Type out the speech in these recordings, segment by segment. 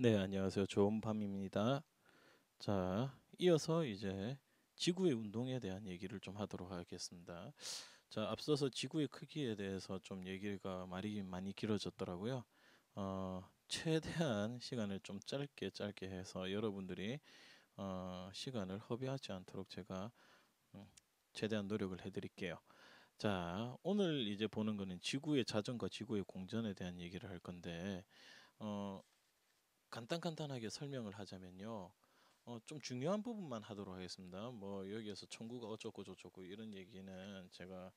네, 안녕하세요. 좋은 밤입니다. 자, 이어서 이제 지구의 운동에 대한 얘기를 좀 하도록 하겠습니다. 자, 앞서서 지구의 크기에 대해서 좀 얘기가 말이 많이 길어졌더라고요. 최대한 시간을 좀 짧게 해서 여러분들이 시간을 허비하지 않도록 제가 음, 최대한 노력을 해드릴게요. 자, 오늘 이제 보는 거는 지구의 자전과 지구의 공전에 대한 얘기를 할 건데, 어, 간단하게 설명을 하자면요. 좀 중요한 부분만 하도록 하겠습니다. 뭐 여기에서 천구가 어쩌고 저쩌고 이런 얘기는 제가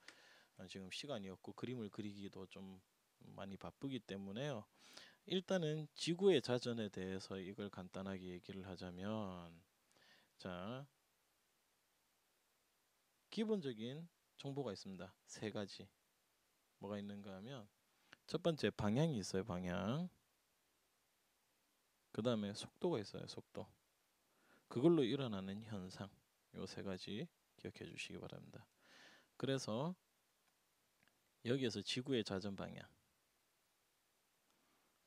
지금 시간이 없고 그림을 그리기도 좀 많이 바쁘기 때문에요. 일단은 지구의 자전에 대해서 이걸 간단하게 얘기를 하자면, 자, 기본적인 정보가 있습니다. 세 가지. 뭐가 있는가 하면, 첫 번째 방향이 있어요. 방향. 그 다음에 속도가 있어요. 속도. 그걸로 일어나는 현상. 요 세 가지 기억해 주시기 바랍니다. 그래서 여기에서 지구의 자전 방향.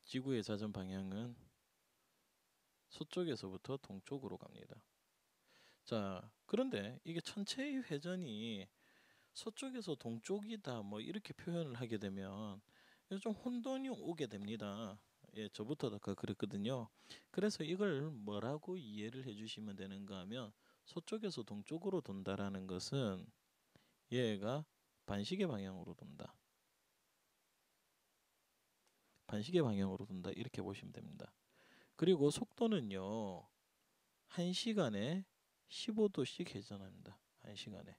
지구의 자전 방향은 서쪽에서부터 동쪽으로 갑니다. 자, 그런데 이게 천체의 회전이 서쪽에서 동쪽이다 뭐 이렇게 표현을 하게 되면 좀 혼돈이 오게 됩니다. 예, 저부터 아까 그랬거든요. 그래서 이걸 뭐라고 이해를 해주시면 되는가 하면, 서쪽에서 동쪽으로 돈다라는 것은 얘가 반시계 방향으로 돈다. 반시계 방향으로 돈다. 이렇게 보시면 됩니다. 그리고 속도는요. 1시간에 15도씩 회전합니다. 1시간에.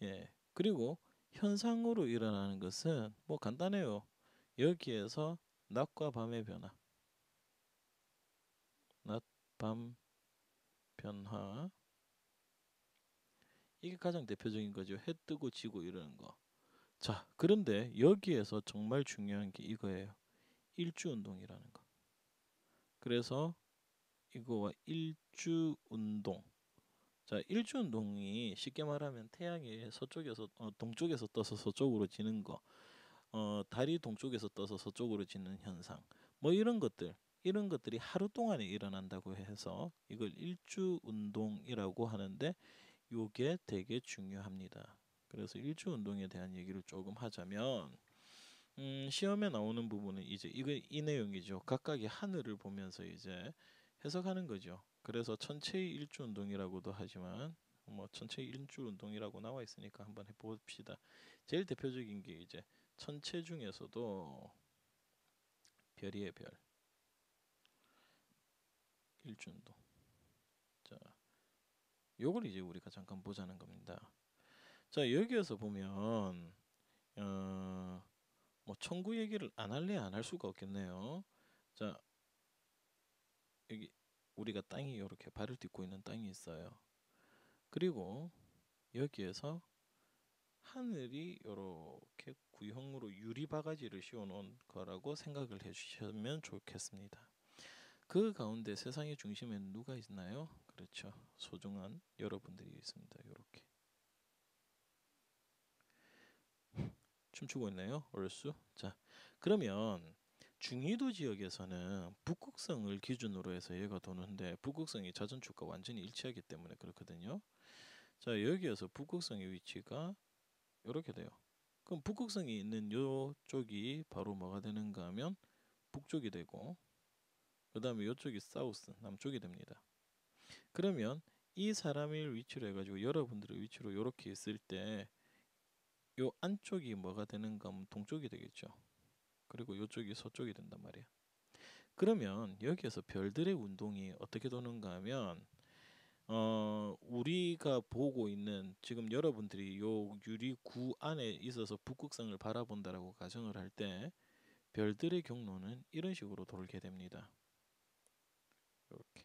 예. 그리고 현상으로 일어나는 것은 뭐 간단해요. 여기에서 낮과 밤의 변화. 낮, 밤 변화. 이게 가장 대표적인 거죠. 해 뜨고 지고 이러는 거. 자, 그런데 여기에서 정말 중요한 게 이거예요. 일주 운동이라는 거. 그래서 이거와 일주 운동. 자, 일주 운동이 쉽게 말하면 태양이 서쪽에서 동쪽에서 떠서 서쪽으로 지는 거, 달이 동쪽에서 떠서 서쪽으로 지는 현상, 뭐 이런 것들이 하루 동안에 일어난다고 해서 이걸 일주 운동이라고 하는데, 요게 되게 중요합니다. 그래서 일주 운동에 대한 얘기를 조금 하자면, 시험에 나오는 부분은 이제 이 내용이죠. 각각의 하늘을 보면서 이제 해석하는 거죠. 그래서 천체의 일주 운동이라고도 하지만, 뭐 천체의 일주 운동이라고 나와 있으니까 한번 해봅시다. 제일 대표적인 게 이제 천체 중에서도 별이의 별, 일주 운동. 자, 요걸 이제 우리가 잠깐 보자는 겁니다. 자, 여기에서 보면 뭐 천구 얘기를 안 할래 안 할 수가 없겠네요. 자, 여기 우리가 땅이 이렇게 발을 딛고 있는 땅이 있어요. 그리고 여기에서 하늘이 이렇게 구형으로 유리 바가지를 씌워 놓은 거라고 생각을 해주시면 좋겠습니다. 그 가운데 세상의 중심에는 누가 있나요? 그렇죠. 소중한 여러분들이 있습니다. 이렇게 춤추고 있나요? 얼쑤. 자, 그러면 중위도 지역에서는 북극성을 기준으로 해서 얘가 도는데, 북극성이 자전축과 완전히 일치하기 때문에 그렇거든요. 자, 여기에서 북극성의 위치가 이렇게 돼요. 그럼 북극성이 있는 요쪽이 바로 뭐가 되는가 하면 북쪽이 되고, 그 다음에 요쪽이 사우스, 남쪽이 됩니다. 그러면 이 사람의 위치로 해가지고 여러분들의 위치로 이렇게 있을 때 요 안쪽이 뭐가 되는가 하면 동쪽이 되겠죠. 그리고 요쪽이 서쪽이 된단 말이에요. 그러면 여기에서 별들의 운동이 어떻게 도는가 하면, 우리가 보고 있는 지금 여러분들이 요 유리구 안에 있어서 북극성을 바라본다라고 가정을 할 때, 별들의 경로는 이런 식으로 돌게 됩니다. 이렇게,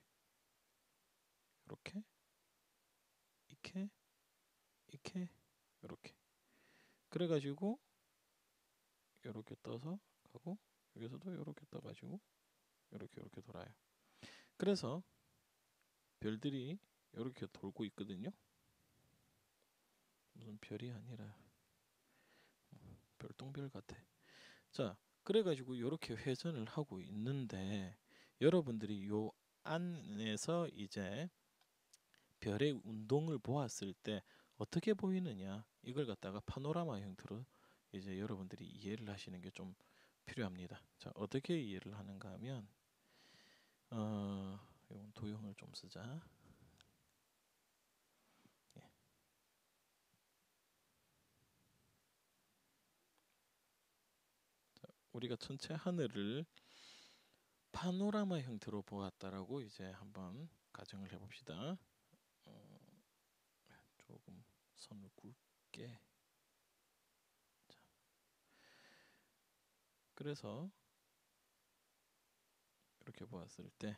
이렇게, 이렇게, 이렇게, 이렇게. 그래가지고 이렇게 떠서 가고, 여기서도 이렇게 떠가지고 이렇게 돌아요. 그래서 별들이 이렇게 돌고 있거든요. 무슨 별이 아니라 별똥별 같아. 자, 그래가지고 이렇게 회전을 하고 있는데, 여러분들이 요 안에서 이제 별의 운동을 보았을 때 어떻게 보이느냐, 이걸 갖다가 파노라마 형태로 이제 여러분들이 이해를 하시는 게 좀 필요합니다. 자, 어떻게 이해를 하는가 하면 이건 도형을 좀 쓰자. 예. 자, 우리가 전체 하늘을 파노라마 형태로 보았다라고 이제 한번 가정을 해봅시다. 조금 선을 굵게. 자, 그래서 이렇게 보았을 때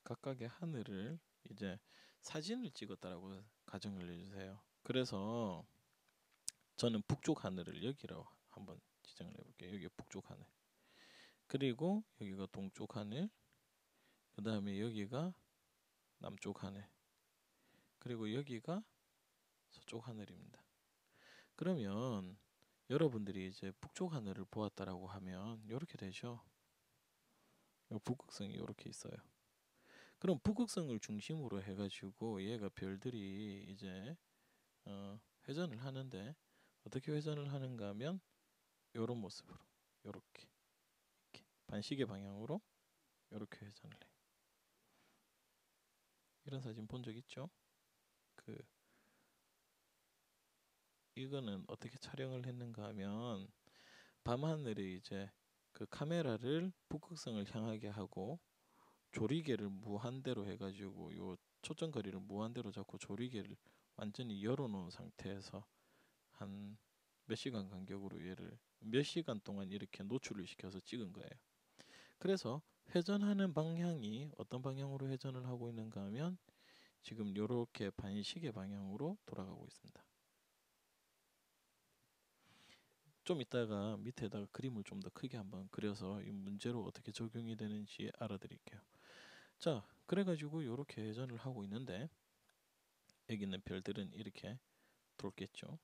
각각의 하늘을 이제 사진을 찍었다라고 가정을 해주세요. 그래서 저는 북쪽 하늘을 여기로 한번 지정을 해볼게요. 여기 북쪽 하늘. 그리고 여기가 동쪽 하늘. 그 다음에 여기가 남쪽 하늘. 그리고 여기가 서쪽 하늘입니다. 그러면 여러분들이 이제 북쪽 하늘을 보았다라고 하면 이렇게 되죠. 북극성이 이렇게 있어요. 그럼 북극성을 중심으로 해가지고 얘가 별들이 이제 회전을 하는데 어떻게 회전을 하는가 하면 이런 모습으로 이렇게 반시계 방향으로 이렇게 회전을 해. 이런 사진 본 적 있죠? 이거는 어떻게 촬영을 했는가 하면 밤하늘에 이제 그 카메라를 북극성을 향하게 하고 조리개를 무한대로 해가지고 요 초점거리를 무한대로 잡고 조리개를 완전히 열어놓은 상태에서 한 몇 시간 간격으로 얘를 몇 시간 동안 이렇게 노출을 시켜서 찍은 거예요. 그래서 회전하는 방향이 어떤 방향으로 회전을 하고 있는가 하면 지금 요렇게 반시계 방향으로 돌아가고 있습니다. 좀 이따가 밑에다가 그림을 좀 더 크게 한번 그려서 이 문제로 어떻게 적용이 되는지 알아드릴게요. 자, 그래가지고 이렇게 회전을 하고 있는데 여기 있는 별들은 이렇게 돌겠죠.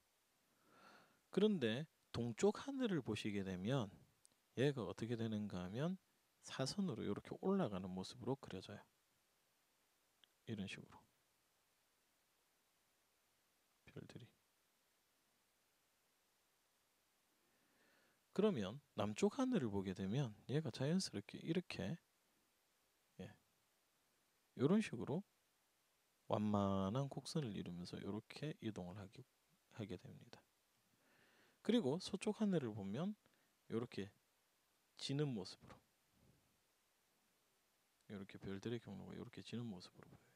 그런데 동쪽 하늘을 보시게 되면 얘가 어떻게 되는가 하면 사선으로 이렇게 올라가는 모습으로 그려져요. 이런 식으로 별들이. 그러면 남쪽 하늘을 보게 되면 얘가 자연스럽게 이렇게 이런 식으로 완만한 곡선을 이루면서 이렇게 이동을 하게 됩니다. 그리고 서쪽 하늘을 보면 이렇게 지는 모습으로 이렇게 별들의 경로가 이렇게 지는 모습으로 보여요.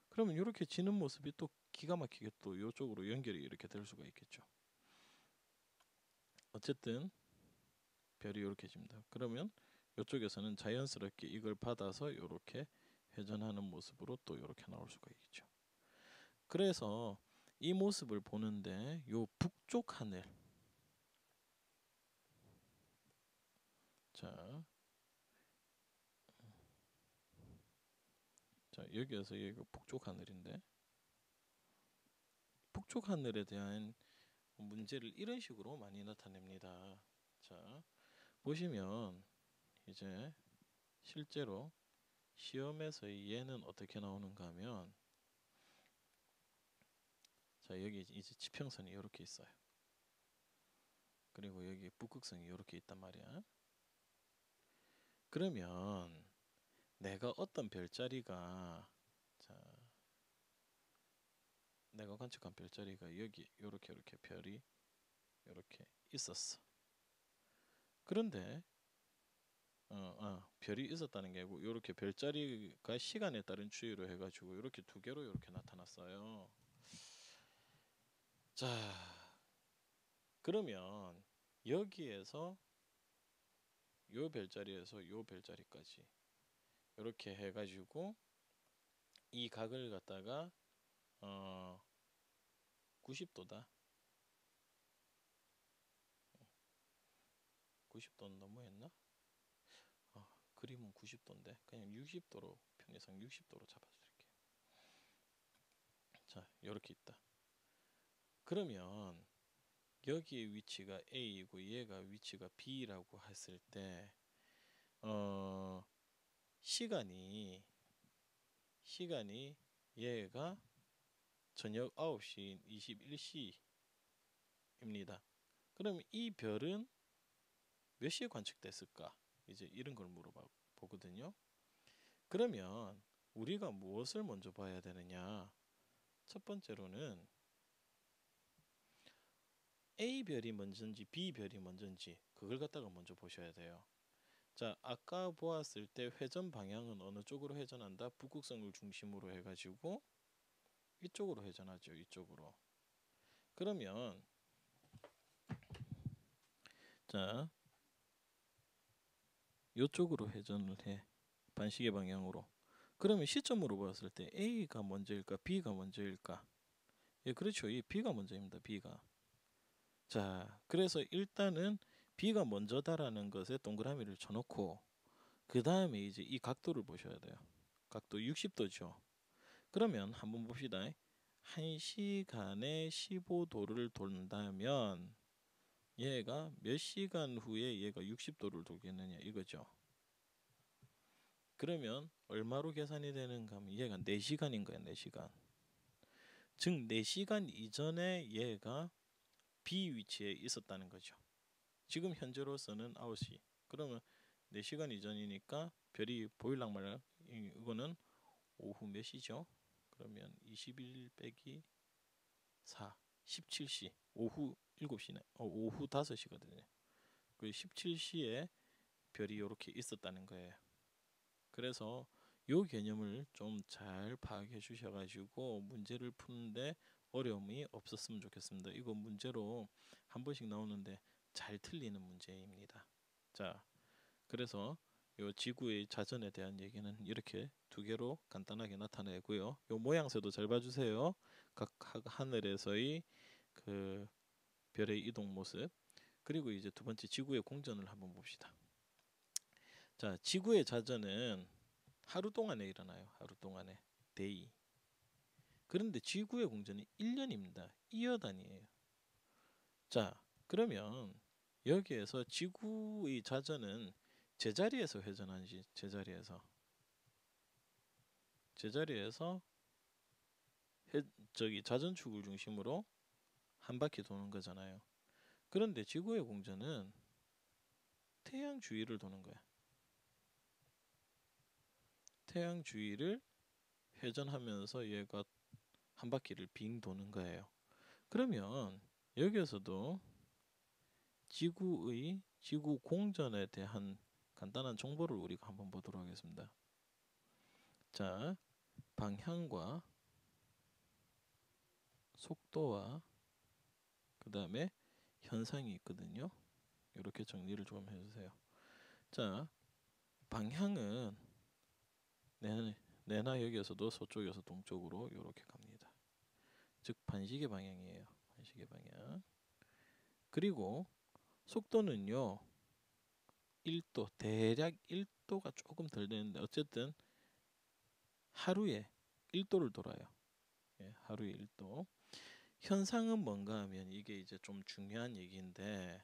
그러면 이렇게 지는 모습이 또 기가 막히게 또 이쪽으로 연결이 이렇게 될 수가 있겠죠. 어쨌든 별이 이렇게 집니다. 그러면 이쪽에서는 자연스럽게 이걸 받아서 이렇게 회전하는 모습으로 또 이렇게 나올 수가 있겠죠. 그래서 이 모습을 보는데 요 북쪽 하늘, 자, 여기에서 여기가 북쪽 하늘인데 북쪽 하늘에 대한 문제를 이런 식으로 많이 나타냅니다. 자, 보시면 이제 실제로 시험에서 얘는 어떻게 나오는가 하면 자, 여기 이제 지평선이 이렇게 있어요. 그리고 여기 북극성이 이렇게 있단 말이야. 그러면 내가 어떤 별자리가 내가 관측한 별자리가 여기 이렇게 별이 이렇게 있었어. 그런데 별이 있었다는 게 아니고 이렇게 별자리가 시간에 따른 추이로 해가지고 이렇게 두 개로 이렇게 나타났어요. 자, 그러면 여기에서 요 별자리에서 요 별자리까지 이렇게 해가지고 이 각을 갖다가 90도다. 90도는 너무했나? 그림은 90도인데 그냥 60도로 편의상 60도로 잡아드릴게요. 자, 이렇게 있다. 그러면 여기의 위치가 A이고 얘가 위치가 B라고 했을 때 시간이 얘가 저녁 9시 21시입니다. 그럼 이 별은 몇 시에 관측됐을까? 이제 이런 걸 물어보거든요. 그러면 우리가 무엇을 먼저 봐야 되느냐? 첫 번째로는 A별이 먼저인지 B별이 먼저인지 그걸 갖다가 먼저 보셔야 돼요. 자, 아까 보았을 때 회전 방향은 어느 쪽으로 회전한다? 북극성을 중심으로 해가지고 이쪽으로 회전하죠. 이쪽으로. 그러면 자, 이쪽으로 회전을 해. 반시계 방향으로. 그러면 시점으로 봤을 때 A가 먼저일까? B가 먼저일까? 예, 그렇죠. 이 B가 먼저입니다. B가. 자, 그래서 일단은 B가 먼저다라는 것에 동그라미를 쳐놓고 그 다음에 이제 이 각도를 보셔야 돼요. 각도 60도죠. 그러면 한번 봅시다. 1시간에 15도를 돈다면 얘가 몇 시간 후에 얘가 60도를 돌겠느냐 이거죠. 그러면 얼마로 계산이 되는가 하면 얘가 4시간인 거야. 4시간. 즉 4시간 이전에 얘가 B 위치에 있었다는 거죠. 지금 현재로서는 9시. 그러면 4시간 이전이니까 별이 보일랑 말랑. 이거는 오후 몇 시죠? 그러면 21 빼기 4, 17시. 오후 7시네. 오후 5시거든요. 그 17시에 별이 이렇게 있었다는 거예요. 그래서 요 개념을 좀 잘 파악해 주셔가지고 문제를 푸는데 어려움이 없었으면 좋겠습니다. 이거 문제로 한 번씩 나오는데 잘 틀리는 문제입니다. 자, 그래서 요 지구의 자전에 대한 얘기는 이렇게 두 개로 간단하게 나타내고요. 요 모양새도 잘 봐주세요. 각 하늘에서의 그 별의 이동 모습. 그리고 이제 두 번째 지구의 공전을 한번 봅시다. 자, 지구의 자전은 하루 동안에 일어나요. 하루 동안에. 데이. 그런데 지구의 공전이 1년입니다. 이어 단위예요. 자, 그러면 여기에서 지구의 자전은 제자리에서 회전하는지 제자리에서 저기 자전축을 중심으로 한 바퀴 도는 거잖아요. 그런데 지구의 공전은 태양 주위를 도는 거야. 태양 주위를 회전하면서 얘가 한 바퀴를 빙 도는 거예요. 그러면 여기에서도 지구 공전에 대한 간단한 정보를 우리가 한번 보도록 하겠습니다. 자, 방향과 속도와 그 다음에 현상이 있거든요. 이렇게 정리를 좀 해주세요. 자, 방향은 내나 여기에서도 서쪽에서 동쪽으로 이렇게 갑니다. 즉 반시계 방향이에요. 반시계 방향. 그리고 속도는요. 1도 대략 1도가 조금 덜 되는데 어쨌든 하루에 1도를 돌아요. 예, 하루에 1도. 현상은 뭔가 하면 이게 이제 좀 중요한 얘기인데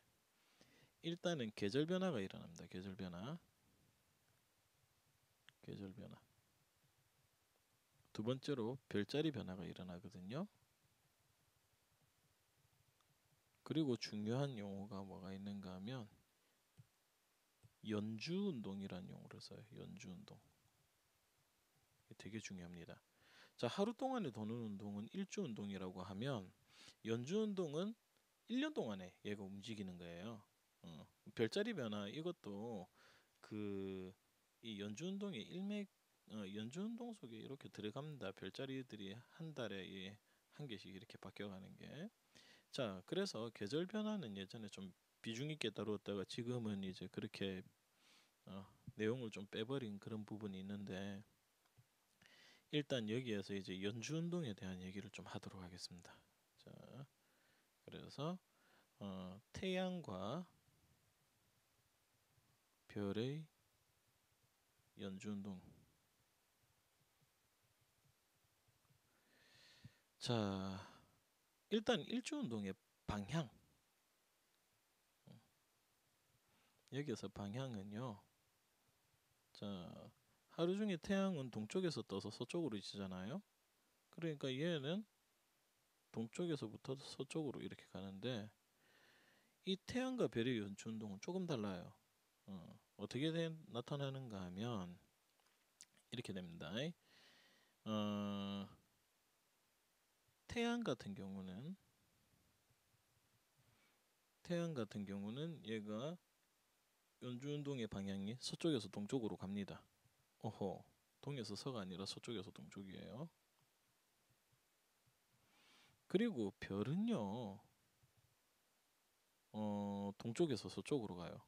일단은 계절 변화가 일어납니다. 계절 변화. 두 번째로 별자리 변화가 일어나거든요. 그리고 중요한 용어가 뭐가 있는가 하면 연주 운동이라는 용어를 써요. 연주 운동. 되게 중요합니다. 자, 하루 동안에 도는 운동은 일주 운동이라고 하면 연주 운동은 1년 동안에 얘가 움직이는 거예요. 별자리 변화 이것도 그 이 연주 운동의 연주 운동 속에 이렇게 들어갑니다. 별자리들이 한 달에 한 개씩 이렇게 바뀌어가는 게. 자, 그래서 계절 변화는 예전에 좀 비중 있게 다루었다가 지금은 이제 그렇게 어, 내용을 좀 빼버린 그런 부분이 있는데 일단 여기에서 이제 연주 운동에 대한 얘기를 좀 하도록 하겠습니다. 자, 그래서 태양과 별의 연주 운동. 자, 일단 일주운동의 방향, 여기에서 방향은요. 자, 하루 중에 태양은 동쪽에서 떠서 서쪽으로 지잖아요. 그러니까 얘는 동쪽에서부터 서쪽으로 이렇게 가는데, 이 태양과 별의 연추운동은 조금 달라요. 어떻게 나타나는가 하면 이렇게 됩니다. 어, 태양 같은 경우는 얘가 연주운동의 방향이 서쪽에서 동쪽으로 갑니다. 오호, 동에서 서가 아니라 서쪽에서 동쪽이에요. 그리고 별은요, 동쪽에서 서쪽으로 가요.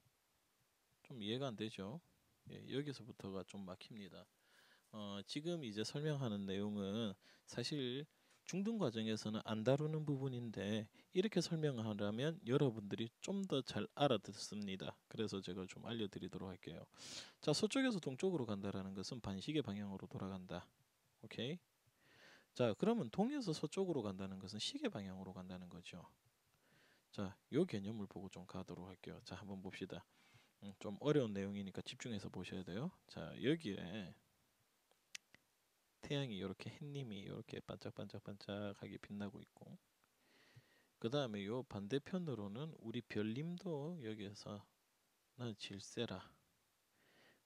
좀 이해가 안 되죠? 예, 여기서부터가 좀 막힙니다. 지금 이제 설명하는 내용은 사실 중등 과정에서는 안 다루는 부분인데, 이렇게 설명하려면 여러분들이 좀 더 잘 알아듣습니다. 그래서 제가 좀 알려드리도록 할게요. 자, 서쪽에서 동쪽으로 간다라는 것은 반시계 방향으로 돌아간다. 오케이? 자, 그러면 동에서 서쪽으로 간다는 것은 시계 방향으로 간다는 거죠. 자, 요 개념을 보고 좀 가도록 할게요. 자, 한번 봅시다. 좀 어려운 내용이니까 집중해서 보셔야 돼요. 자, 여기에 태양이 이렇게, 햇님이 이렇게 반짝반짝반짝하게 빛나고 있고, 그 다음에 요 반대편으로는 우리 별님도 여기에서 나는 질세라,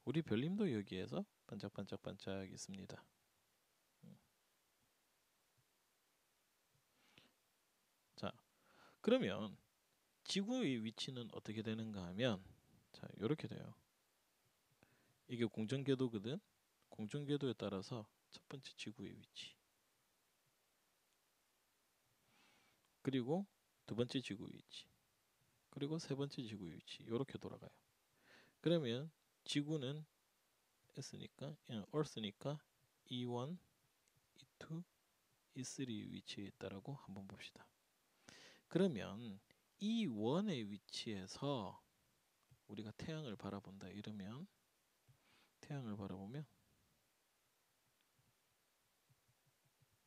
우리 별님도 여기에서 반짝반짝반짝 있습니다. 자, 그러면 지구의 위치는 어떻게 되는가 하면, 자, 이렇게 돼요. 이게 공전궤도거든. 공전궤도에 따라서 첫 번째 지구의 위치, 그리고 두 번째 지구의 위치, 그리고 세 번째 지구의 위치, 이렇게 돌아가요. 그러면 지구는 S니까, Earth니까 E1, E2, E3 위치에 있다라고 한번 봅시다. 그러면 E1의 위치에서 우리가 태양을 바라본다 이러면, 태양을 바라보면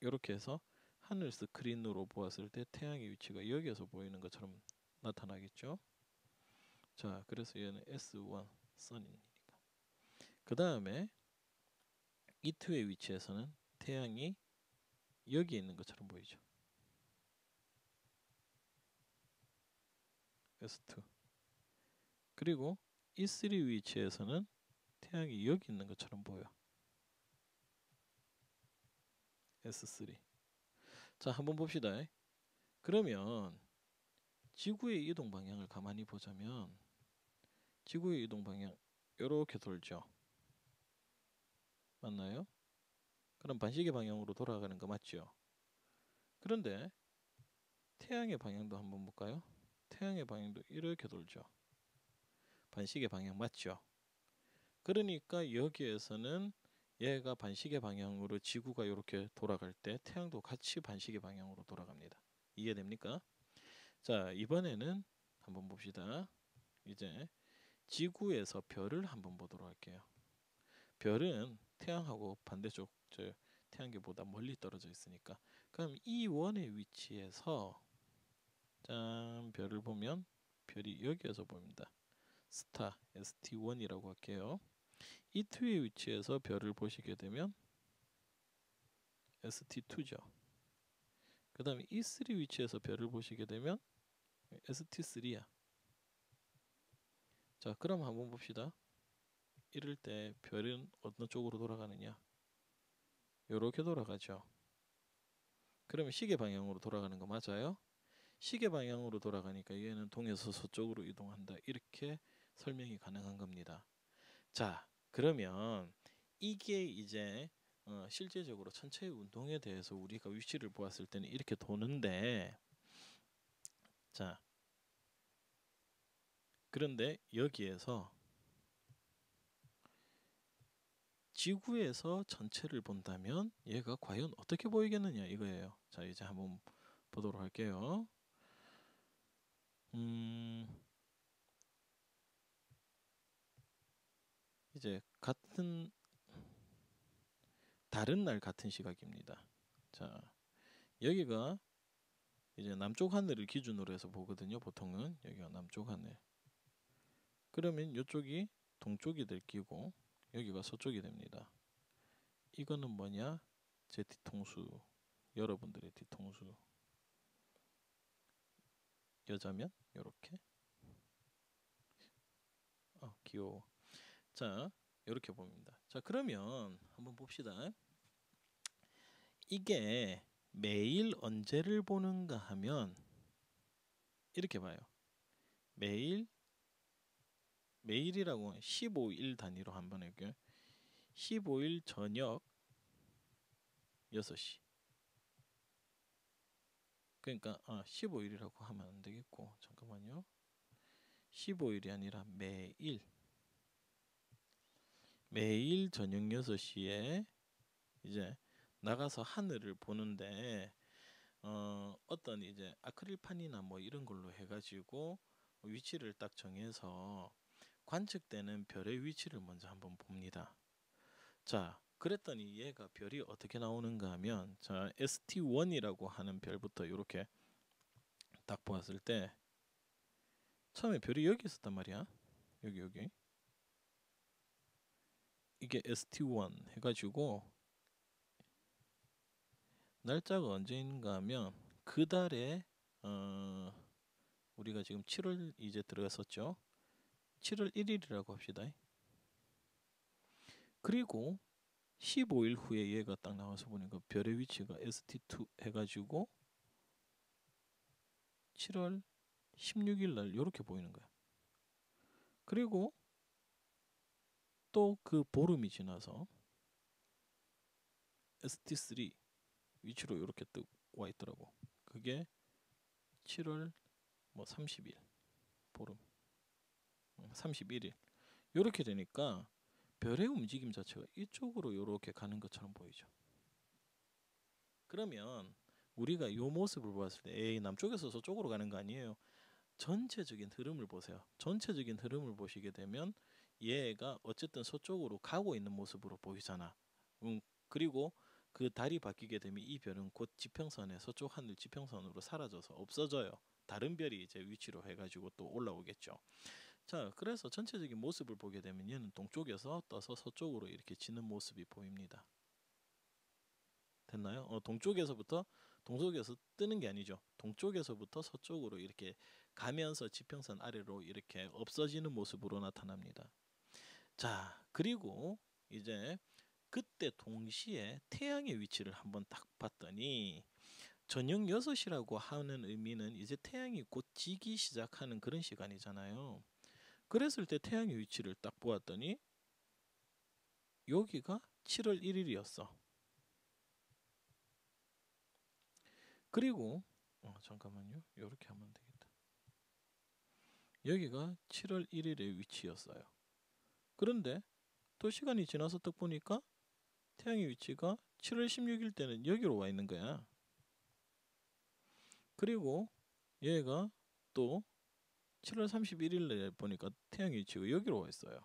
이렇게 해서 하늘 스크린으로 보았을 때 태양의 위치가 여기에서 보이는 것처럼 나타나겠죠. 자, 그래서 얘는 S1, 선이니까. 그 다음에 E2의 위치에서는 태양이 여기 있는 것처럼 보이죠. S2. 그리고 E3 위치에서는 태양이 여기 있는 것처럼 보여. S3. 자, 한번 봅시다. 그러면 지구의 이동 방향을 가만히 보자면, 지구의 이동 방향 이렇게 돌죠. 맞나요? 그럼 반시계 방향으로 돌아가는 거 맞죠? 그런데 태양의 방향도 한번 볼까요? 태양의 방향도 이렇게 돌죠. 반시계 방향 맞죠? 그러니까 여기에서는 얘가 반시계 방향으로 지구가 이렇게 돌아갈 때 태양도 같이 반시계 방향으로 돌아갑니다. 이해됩니까? 자, 이번에는 한번 봅시다. 이제 지구에서 별을 한번 보도록 할게요. 별은 태양하고 반대쪽, 저 태양계보다 멀리 떨어져 있으니까, 그럼 이 원의 위치에서 짠, 별을 보면 별이 여기에서 보입니다. 스타 ST1이라고 할게요. E2의 위치에서 별을 보시게 되면 ST2죠. 그 다음에 E3 위치에서 별을 보시게 되면 ST3야. 자, 그럼 한번 봅시다. 이럴 때 별은 어느 쪽으로 돌아가느냐? 이렇게 돌아가죠. 그러면 시계 방향으로 돌아가는 거 맞아요? 시계 방향으로 돌아가니까 얘는 동에서 서쪽으로 이동한다, 이렇게 설명이 가능한 겁니다. 자, 그러면 이게 이제 실제적으로 천체의 운동에 대해서 우리가 위치를 보았을 때는 이렇게 도는데, 자, 그런데 여기에서 지구에서 전체를 본다면 얘가 과연 어떻게 보이겠느냐 이거예요. 자, 이제 한번 보도록 할게요. 이제 다른 날 같은 시각입니다. 자, 여기가 이제 남쪽 하늘을 기준으로 해서 보거든요. 보통은 여기가 남쪽 하늘. 그러면 이쪽이 동쪽이 될 끼고 여기가 서쪽이 됩니다. 이거는 뭐냐? 제 뒤통수, 여러분들의 뒤통수. 여자면 요렇게. 귀여워. 자, 이렇게 봅니다. 자, 그러면 한번 봅시다. 이게 매일 언제를 보는가 하면 이렇게 봐요. 매일이라고 15일 단위로 한번 할게요. 15일 저녁 6시. 그러니까 15일이라고 하면 안 되겠고, 잠깐만요. 15일이 아니라 매일 저녁 6시에 이제 나가서 하늘을 보는데 어떤 이제 아크릴판이나 뭐 이런 걸로 해가지고 위치를 딱 정해서 관측되는 별의 위치를 먼저 한번 봅니다. 자, 그랬더니 얘가 별이 어떻게 나오는가 하면, 자, ST1이라고 하는 별부터 이렇게 딱 보았을 때 처음에 별이 여기 있었단 말이야. 여기 이게 ST1 해가지고 날짜가 언제인가 하면 그 달에 우리가 지금 7월 이제 들어갔었죠. 7월 1일이라고 합시다. 그리고 15일 후에 얘가 딱 나와서 보니까 별의 위치가 ST2 해가지고 7월 16일 날 이렇게 보이는 거야. 그리고 또 그 보름이 지나서 ST3 위치로 이렇게 뜨 와 있더라고. 그게 7월 뭐 30일 보름 31일 이렇게 되니까 별의 움직임 자체가 이쪽으로 이렇게 가는 것처럼 보이죠. 그러면 우리가 요 모습을 보았을 때 에이 남쪽에서 저쪽으로 가는 거 아니에요. 전체적인 흐름을 보세요. 전체적인 흐름을 보시게 되면 얘가 어쨌든 서쪽으로 가고 있는 모습으로 보이잖아. 그리고 그 달이 바뀌게 되면 이 별은 곧 지평선에 서쪽 하늘 지평선으로 사라져서 없어져요. 다른 별이 이제 위치로 해가지고 또 올라오겠죠. 자, 그래서 전체적인 모습을 보게 되면 얘는 동쪽에서 떠서 서쪽으로 이렇게 지는 모습이 보입니다. 됐나요? 동쪽에서 뜨는 게 아니죠. 동쪽에서부터 서쪽으로 이렇게 가면서 지평선 아래로 이렇게 없어지는 모습으로 나타납니다. 자, 그리고 이제 그때 동시에 태양의 위치를 한번 딱 봤더니 저녁 6시라고 하는 의미는 이제 태양이 곧 지기 시작하는 그런 시간이잖아요. 그랬을 때 태양의 위치를 딱 보았더니 여기가 7월 1일이었어. 그리고 잠깐만요. 이렇게 하면 되겠다. 여기가 7월 1일의 위치였어요. 그런데 또 시간이 지나서 딱 보니까 태양의 위치가 7월 16일 때는 여기로 와 있는 거야. 그리고 얘가 또 7월 31일에 보니까 태양의 위치가 여기로 와 있어요.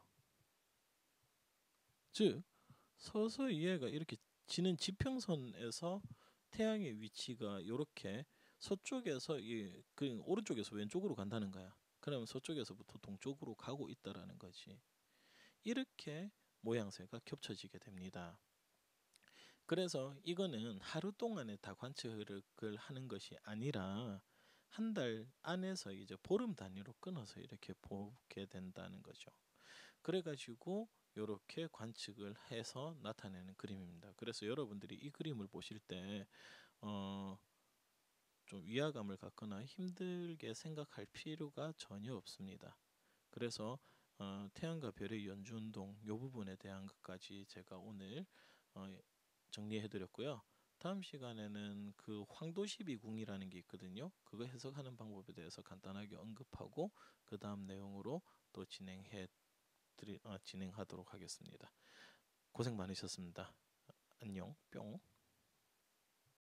즉 서서히 얘가 이렇게 지는 지평선에서 태양의 위치가 이렇게 서쪽에서 그 오른쪽에서 왼쪽으로 간다는 거야. 그러면 서쪽에서부터 동쪽으로 가고 있다라는 거지. 이렇게 모양새가 겹쳐지게 됩니다. 그래서 이거는 하루 동안에 다 관측을 하는 것이 아니라 한 달 안에서 이제 보름 단위로 끊어서 이렇게 보게 된다는 거죠. 그래가지고 이렇게 관측을 해서 나타내는 그림입니다. 그래서 여러분들이 이 그림을 보실 때 좀 위화감을 갖거나 힘들게 생각할 필요가 전혀 없습니다. 그래서 태양과 별의 연주운동 이 부분에 대한 것까지 제가 오늘 정리해드렸고요. 다음 시간에는 그 황도십이궁이라는 게 있거든요. 그거 해석하는 방법에 대해서 간단하게 언급하고 그 다음 내용으로 또 진행하도록 하겠습니다. 고생 많으셨습니다. 안녕 뿅.